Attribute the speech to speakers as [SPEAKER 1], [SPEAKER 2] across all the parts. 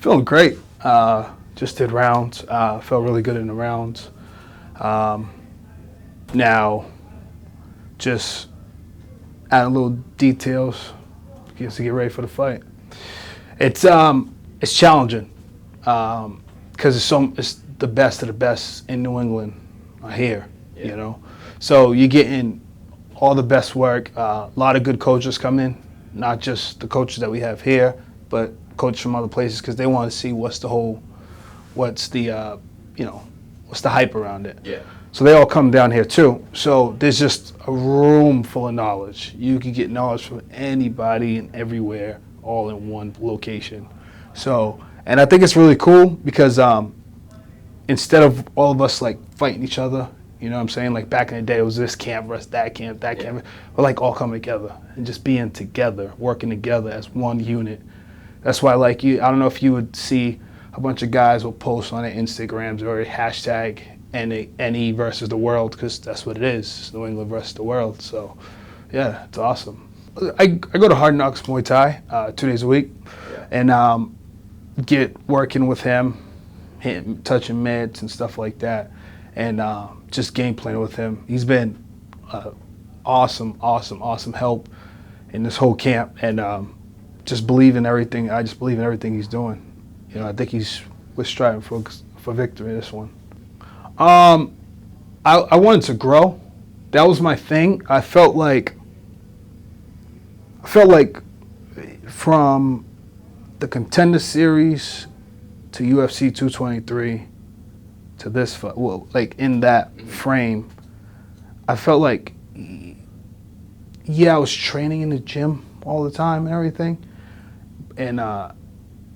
[SPEAKER 1] Feeling great. Just did rounds. Felt really good in the rounds. Now, just adding little details to get ready for the fight. It's challenging because it's the best of the best in New England here. Yeah. You know, so you're getting all the best work. A lot of good coaches come in, not just the coaches that we have here, but coaches from other places because they want to see what's the hype around it.
[SPEAKER 2] Yeah.
[SPEAKER 1] So they all come down here too. So there's just a room full of knowledge. You can get knowledge from anybody and everywhere, all in one location. So, and I think it's really cool because instead of all of us like fighting each other, you know what I'm saying? Like back in the day, it was this camp versus that camp, that camp. We're like all coming together and just being together, working together as one unit. That's why, like, I don't know if you would see a bunch of guys will post on their Instagrams or hashtag NE versus the world, because that's what it is. It's New England versus the world. So, yeah, it's awesome. I go to Hard Knocks Muay Thai 2 days a week, and get working with him, touching mitts and stuff like that, and just game playing with him. He's been awesome help in this whole camp, and just believe in everything. I just believe in everything he's doing. You know, I think we're striving for victory in this one. I wanted to grow. That was my thing. I felt like from the Contender Series to UFC 223 to this fight, well, like in that frame, I felt like, I was training in the gym all the time and everything, and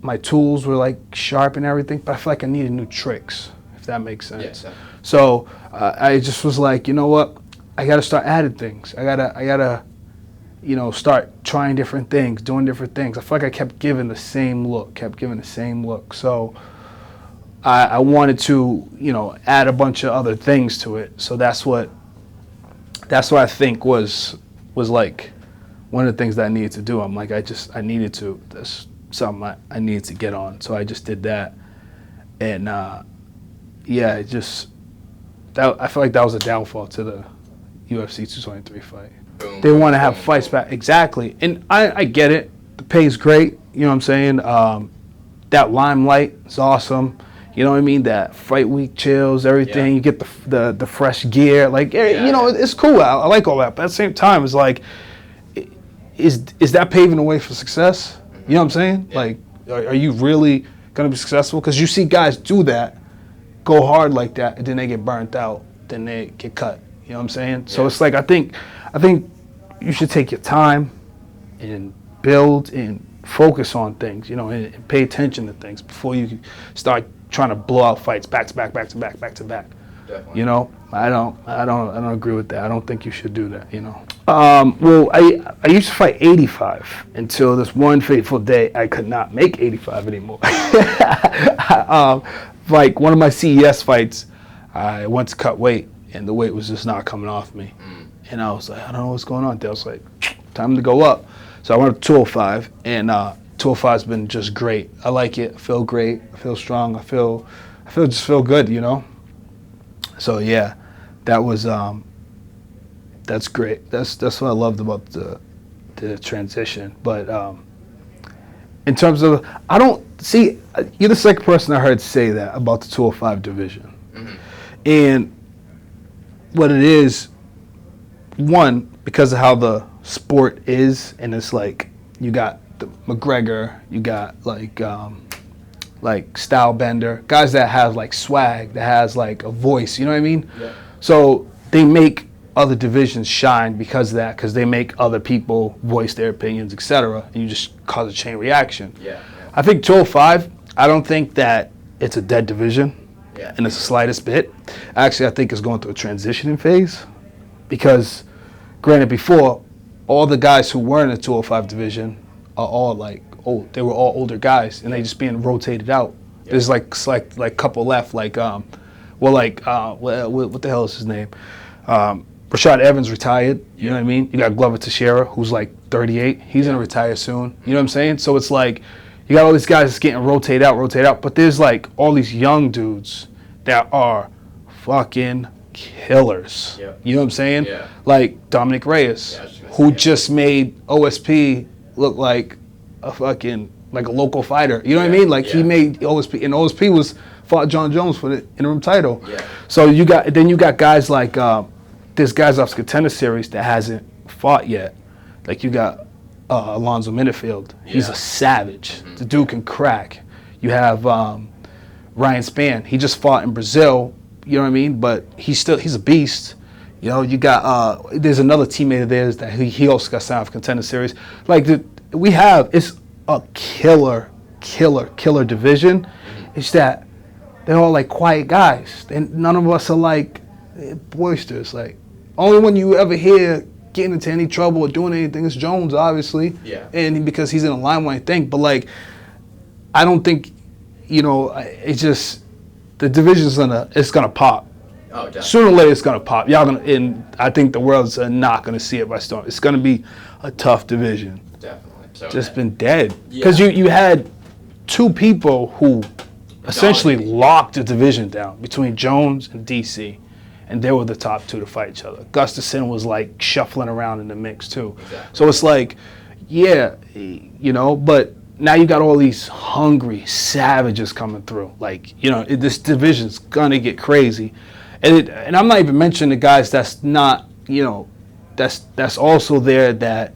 [SPEAKER 1] my tools were like sharp and everything, but I feel like I needed new tricks, if that makes sense. Yeah. So I just was like, you know what? I got to start adding things. I gotta, start trying different things, doing different things. I feel like I kept giving the same look. So I wanted to, add a bunch of other things to it. So that's what I think was like one of the things that I needed to do. I'm like, I needed to. That's something I needed to get on. So I just did that, and I feel like that was a downfall to the UFC 223 fight.
[SPEAKER 2] Boom,
[SPEAKER 1] they want to have fights back. Exactly. And I get it. The pay's great. You know what I'm saying? That limelight is awesome. You know what I mean? That fight week chills, everything. Yeah. You get the fresh gear. Like, it's cool. I like all that. But at the same time, it's like, is that paving the way for success? You know what I'm saying? Yeah. Like, are you really going to be successful? Because you see guys do that, go hard like that, and then they get burnt out. Then they get cut. You know what I'm saying? Yeah. So it's like, I think you should take your time and build and focus on things, and pay attention to things before you start trying to blow out fights back to back. Definitely. I don't agree with that. I don't think you should do that. Well, I used to fight 85 until this one fateful day I could not make 85 anymore. Like one of my CES fights, I went to cut weight and the weight was just not coming off me. And I was like, I don't know what's going on. I was like, time to go up. So I went up to 205, and 205's been just great. I like it. I feel great. I feel strong. I feel good, So yeah, that was that's great. That's what I loved about the transition. But in terms of, I don't see, you're the second person I heard say that about the 205 division. Mm-hmm. And what it is, one, because of how the sport is, and it's like you got the McGregor, you got like Style Bender, guys that have like swag, that has like a voice, you know what I mean? Yeah. So they make other divisions shine because of that, because they make other people voice their opinions, etc. And you just cause a chain reaction. Yeah. I think 205, I don't think that it's a dead division in the slightest bit. Actually, I think it's going through a transitioning phase because, granted, before, all the guys who were in the 205 division are all like old. They were all older guys, and they just being rotated out. Yeah. There's like a couple left, what the hell is his name? Rashad Evans retired, you know what I mean? You got Glover Teixeira, who's like 38. He's going to retire soon. You know what I'm saying? So it's like You got all these guys that's getting rotate out, but there's like all these young dudes that are fucking killers.
[SPEAKER 2] Yep.
[SPEAKER 1] You know what I'm saying?
[SPEAKER 2] Yeah.
[SPEAKER 1] Like Dominic Reyes, who just made OSP look like a fucking, like a local fighter. You know what I mean? Like he made OSP, and OSP fought John Jones for the interim title.
[SPEAKER 2] Yeah.
[SPEAKER 1] So you got guys like, there's guys off Contender Series that hasn't fought yet. Like you got Alonzo Minifield. He's a savage. Mm-hmm. The dude can crack. You have Ryan Spann. He just fought in Brazil. You know what I mean? But he's a beast. You know, you got there's another teammate of theirs that he also got signed for Contender Series. Like it's a killer division. Mm-hmm. It's that they're all like quiet guys. And none of us are like boisterous. Like only one you ever hear getting into any trouble or doing anything is Jones, obviously.
[SPEAKER 2] Yeah.
[SPEAKER 1] And because he's in a limelight thing. But like, I don't think, you know, it's just the division's gonna pop.
[SPEAKER 2] Oh, definitely.
[SPEAKER 1] Sooner or later it's gonna pop. And I think the world's not gonna see it by storm. It's gonna be a tough division.
[SPEAKER 2] Definitely. So
[SPEAKER 1] just been dead. Because you had two people who essentially locked the division down between Jones and DC. And they were the top two to fight each other. Gustafsson was like shuffling around in the mix too. Exactly. So it's like, yeah, you know, but now you got all these hungry savages coming through. Like, you know, this division's gonna get crazy. And I'm not even mentioning the guys that's not, you know, that's also there that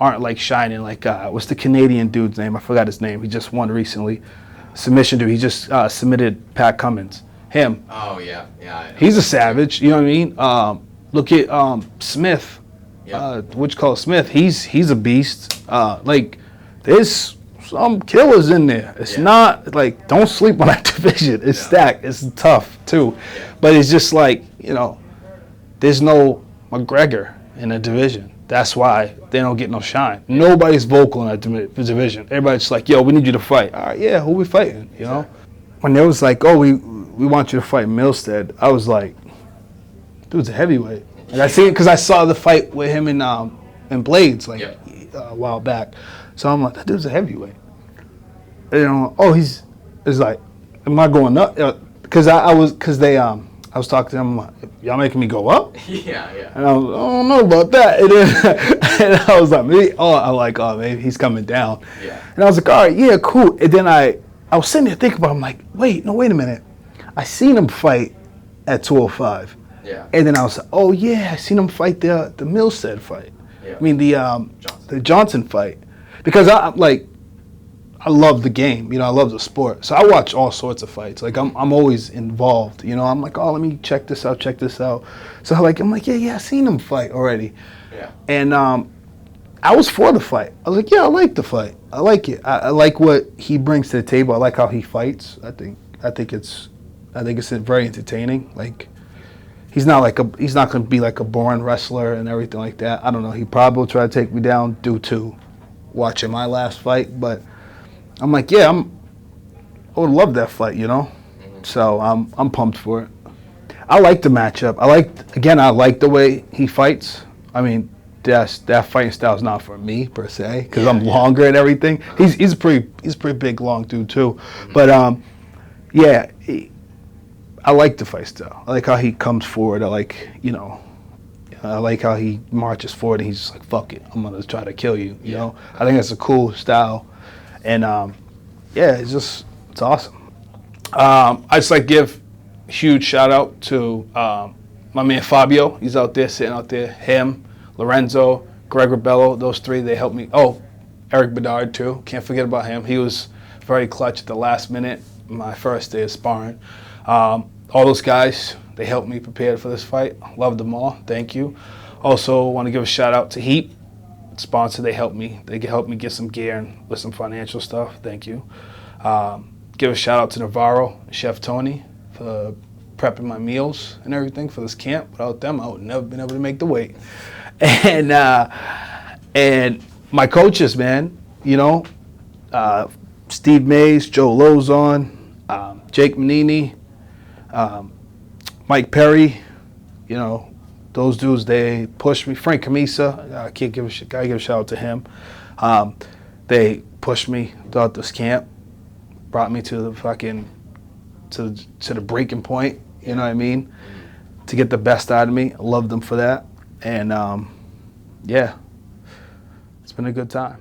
[SPEAKER 1] aren't like shining. Like, what's the Canadian dude's name? I forgot his name. He just won recently. Submission dude. He just submitted Pat Cummins. Him.
[SPEAKER 2] Oh, yeah.
[SPEAKER 1] He's a savage, you know what I mean? Look at Smith. Which Smith. He's a beast. Like, there's some killers in there. It's not, like, don't sleep on that division. It's stacked. It's tough, too. Yeah. But it's just like, you know, there's no McGregor in the division. That's why they don't get no shine. Nobody's vocal in that division. Everybody's just like, yo, we need you to fight. All right, yeah, who we fighting, you know? When they was like, oh, we want you to fight Milstead, I was like, dude's a heavyweight. And I see it because I saw the fight with him in Blades like a while back. So I'm like, that dude's a heavyweight. And, you know, it's like, am I going up? Because I was talking to them, like, y'all making me go up?
[SPEAKER 2] Yeah.
[SPEAKER 1] And I don't know about that. And then and I was like, maybe he's coming down. Yeah. And I was like, all right, yeah, cool. And then I was sitting there thinking about it. I'm like, wait a minute. I seen him fight at 205.
[SPEAKER 2] Yeah.
[SPEAKER 1] And then I was like, oh yeah, I seen him fight the Milstead fight. Yeah. I mean the Johnson fight. Because I love the game, you know, I love the sport. So I watch all sorts of fights. Like I'm always involved, you know. I'm like, oh, let me check this out. So I'm like, yeah, I seen him fight already. Yeah. And I was for the fight. I was like, yeah, I like the fight. I like it. I like what he brings to the table. I like how he fights. I think it's very entertaining. Like he's not going to be like a boring wrestler and everything like that. I don't know. He probably will try to take me down due to watching my last fight, but I'm like, yeah, I would love that fight, you know. Mm-hmm. So I'm pumped for it. I like the matchup. I like the way he fights. I mean, that fighting style is not for me per se because I'm longer and everything. He's a pretty big, long dude too. Mm-hmm. But I like the fight style. I like how he comes forward. I like, you know, I like how he marches forward and he's just like, fuck it, I'm gonna try to kill you. You know, I think that's a cool style. And it's awesome. I just like give huge shout out to my man Fabio. He's out there, sitting out there. Him, Lorenzo, Greg Rebello, those three, they helped me. Oh, Eric Bedard too. Can't forget about him. He was very clutch at the last minute, my first day of sparring. All those guys, they helped me prepare for this fight. Loved them all. Thank you. Also want to give a shout out to Heat. Sponsor, they helped me. They helped me get some gear and with some financial stuff. Thank you. Give a shout out to Navarro and Chef Tony for prepping my meals and everything for this camp. Without them, I would never been able to make the weight. And my coaches, man, you know, Steve Mays, Joe Lozon, Jake Manini, Mike Perry, you know, those dudes, they pushed me. Frank Camisa, gotta give a shout out to him. They pushed me throughout this camp, brought me to the fucking, to the breaking point, you know what I mean? To get the best out of me. I love them for that. And yeah, it's been a good time.